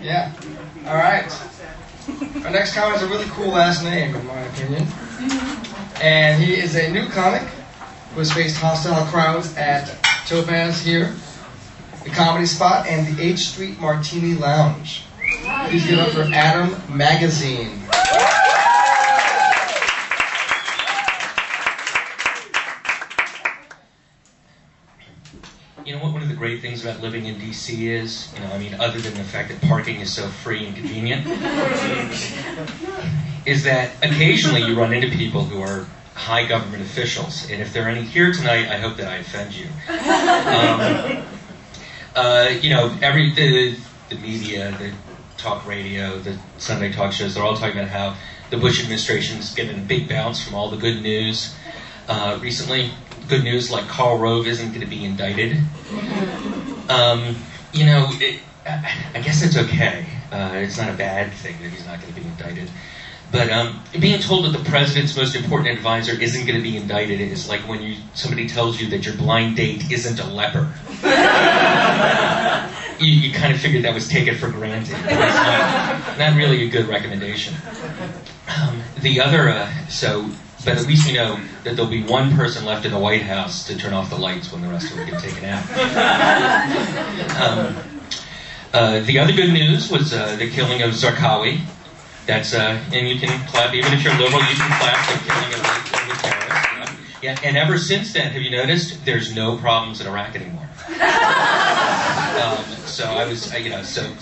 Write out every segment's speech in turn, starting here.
Yeah. All right. Our next comic has a really cool last name, in my opinion. And he is a new comic who has faced hostile crowds at Topaz here, the Comedy Spot, and the H Street Martini Lounge. Please give it up for Adam Magazine. You know what one of the great things about living in D.C. is? Other than the fact that parking is so free and convenient, is that occasionally you run into people who are high government officials. And if there are any here tonight, I hope that I offend you. The media, the talk radio, the Sunday talk shows, they're all talking about how the Bush administration's given a big bounce from all the good news recently. Good news like Karl Rove isn't going to be indicted. I guess it's okay. It's not a bad thing that he's not going to be indicted. But being told that the president's most important advisor isn't going to be indicted is like when somebody tells you that your blind date isn't a leper. You kind of figured that was taken for granted. It's not really a good recommendation. But at least we know that there'll be one person left in the White House to turn off the lights when the rest of them get taken out. The other good news was the killing of Zarqawi. That's and you can clap, even if you're liberal, you can clap the killing of the terrorist. Yeah, and ever since then, have you noticed there's no problems in Iraq anymore? So I was, so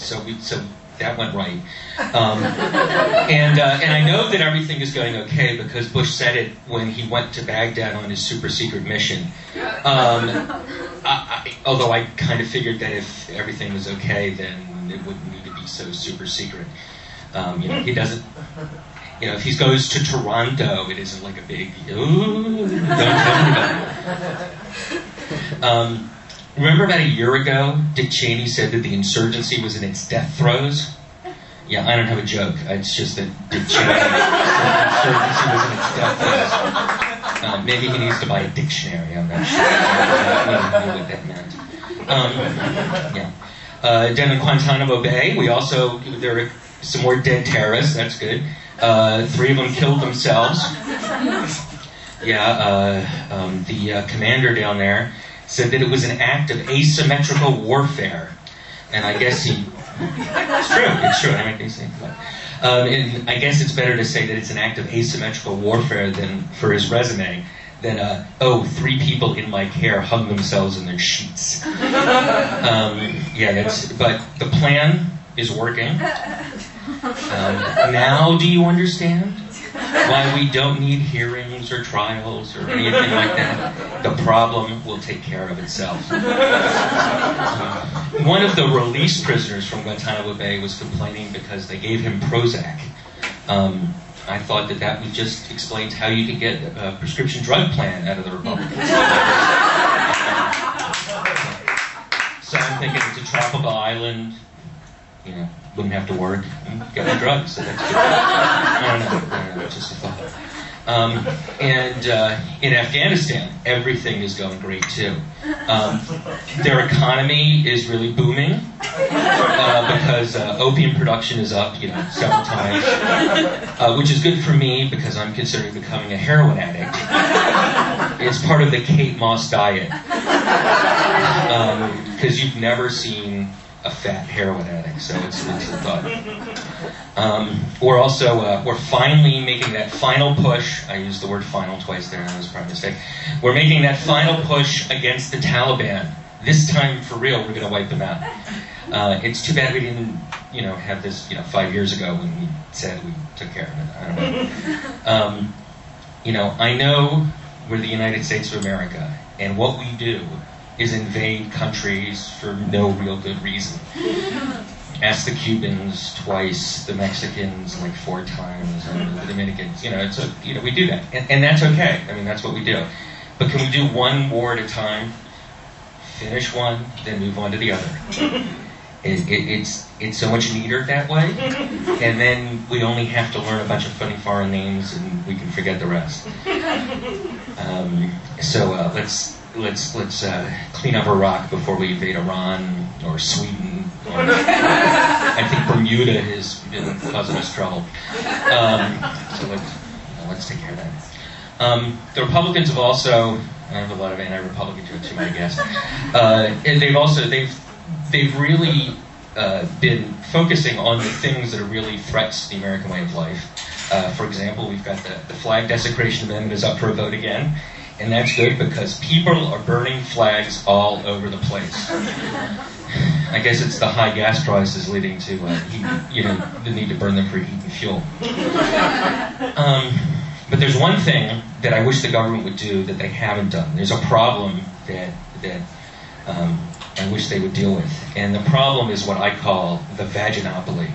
that went right. And I know that everything is going okay because Bush said it when he went to Baghdad on his super secret mission. Although I kind of figured that if everything was okay, then it wouldn't need to be so super secret. He doesn't, if he goes to Toronto, it isn't like a big, ooh, don't tell anybody. Remember about a year ago, Dick Cheney said that the insurgency was in its death throes? Yeah, I don't have a joke. It's just that Dick Cheney said the insurgency was in its death throes. Maybe he needs to buy a dictionary, I'm not sure. I don't know what that meant. Down in Guantanamo Bay, there are some more dead terrorists, that's good. 3 of them killed themselves. The commander down there said that it was an act of asymmetrical warfare. And I guess it's true, I make these things up. And I guess it's better to say that it's an act of asymmetrical warfare than, for his resume, than, 3 people in my care hung themselves in their sheets. But the plan is working. Now do you understand why we don't need hearings or trials or anything like that? The problem will take care of itself. One of the released prisoners from Guantanamo Bay was complaining because they gave him Prozac. I thought that just explains how you can get a prescription drug plan out of the Republicans. So I'm thinking it's a tropical island, wouldn't have to work and get the drugs, so that's good. I don't know, it's just a thought. In Afghanistan, everything is going great too. Their economy is really booming because opium production is up, several times, which is good for me because I'm considering becoming a heroin addict. It's part of the Kate Moss diet because you've never seen a fat heroin addict, so it's a thought. We're finally making that final push. I used the word final twice there, and that was probably a mistake. We're making that final push against the Taliban. This time, for real, we're going to wipe them out. It's too bad we didn't, have this, 5 years ago when we said we took care of it. I don't know. I know we're the United States of America, and what we do is invade countries for no real good reason. Ask the Cubans twice, the Mexicans like 4 times, and the Dominicans. We do that, and that's okay. That's what we do. But can we do one war at a time? Finish one, then move on to the other. It's so much neater that way, and then we only have to learn a bunch of funny foreign names, and we can forget the rest. Let's clean up Iraq before we invade Iran or Sweden. Or, I think Bermuda has been causing us trouble. So let's take care of that. The Republicans have also, I have a lot of anti-Republican jokes, you might guess, and they've really been focusing on the things that are really threats to the American way of life. For example, we've got the flag desecration amendment is up for a vote again, and that's good because people are burning flags all over the place. I guess it's the high gas prices leading to the need to burn them for heat and fuel. But there's one thing that I wish the government would do that they haven't done. There's a problem that I wish they would deal with, and the problem is what I call the vaginopoly.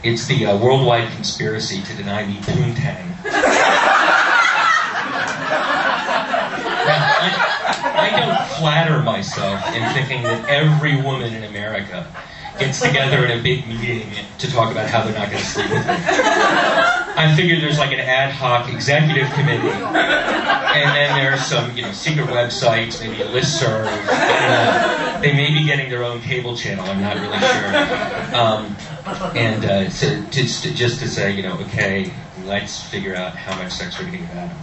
It's the worldwide conspiracy to deny me poontang. Now, I don't flatter myself in thinking that every woman in America gets together in a big meeting to talk about how they're not going to sleep with me. I figure there's like an ad hoc executive committee, and then there are some, secret websites, maybe a listserv. They may be getting their own cable channel. I'm not really sure. So just to say, okay, let's figure out how much sex we're going to get out of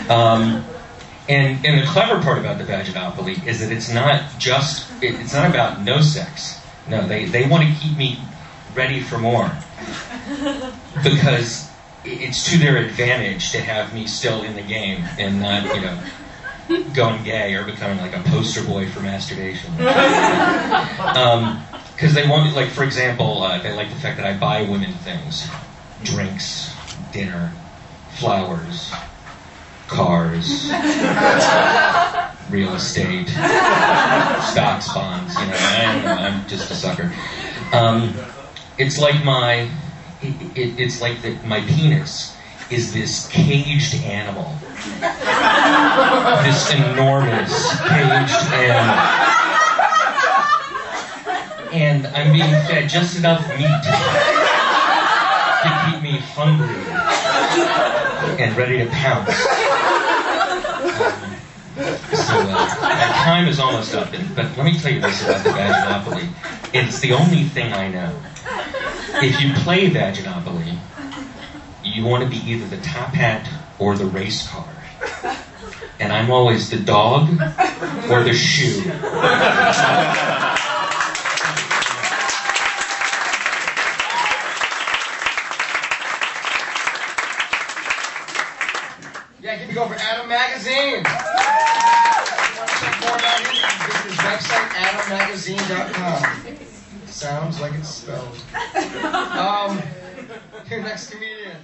them. And the clever part about the vaginopoly is that it's not about no sex. No, they want to keep me ready for more. Because it's to their advantage to have me still in the game and not, going gay or becoming like a poster boy for masturbation. Because they want, like, for example, they like the fact that I buy women things. Drinks, dinner, flowers, cars, real estate, stocks, bonds, I'm just a sucker. It's like my penis is this caged animal. This enormous caged animal. And I'm being fed just enough meat to keep me hungry and ready to pounce. My time is almost up, but let me tell you this about the vaginopoly. It's the only thing I know. If you play vaginopoly, you want to be either the top hat or the race car. And I'm always the dog or the shoe. Yeah, give me go for Adam Magazine. Check more about him. Visit his website, adammagazine.com. Sounds like it's spelled. Your next comedian.